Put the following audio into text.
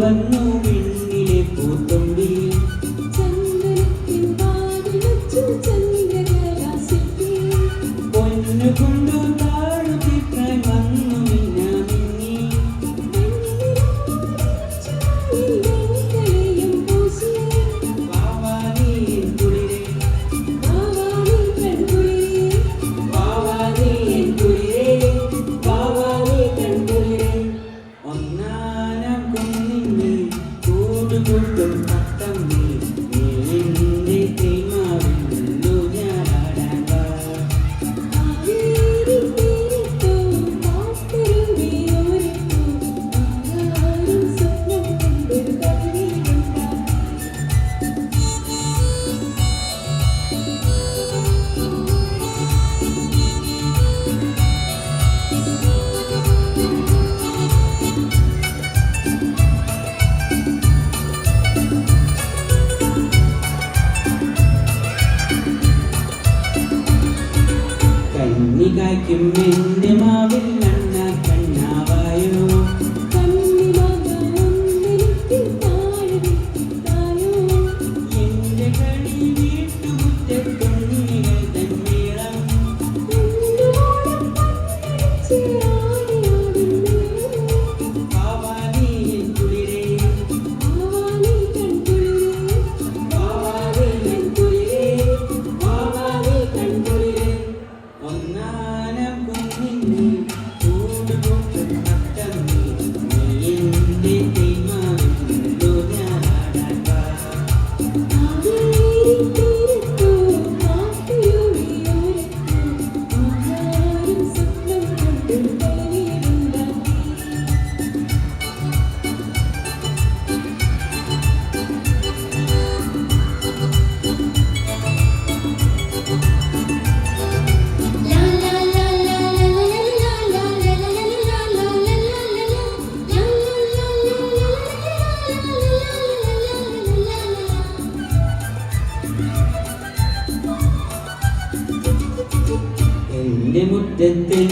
വന്നു വിണ്ണിലെ പൂത്തുമ്പി പൊന്നു കൊണ്ടു താഴുതിക്കാൻ വന്നു മിന്നാമിന്നി വാവാനീ കുളിരേ വാവാനീ കുളിരേ വാവാനീ കൺകുളിരേ ഒന്നാനാം കുന്നിന്മേൽ കൂടുകൂട്ടും തത്തമ്മേ നീ എന്റെ തേന്മാവിലു ഞാനാടാൻ വാ കന്നി കായ്ക്കും എന്റെ മാവിൽ അണ്ണ കണ്ണാവായോ എന്റെ കളി വീട്ടുമുറ്റത്തുണ്ണികൾ തന്മേളം വാവാനീ കുളിരേ വാവാനീ കുളിരേ വാവാനീ കൺകുളിരേ ഒന്നാനം കുന്നിന്മേൽ കൂടുകൂട്ടും തത്തമ്മേ നീ എന്റെ തേന്മാവിലു ഞാനാടാൻ വാ എന്റെ മുറ്റത്തെൻ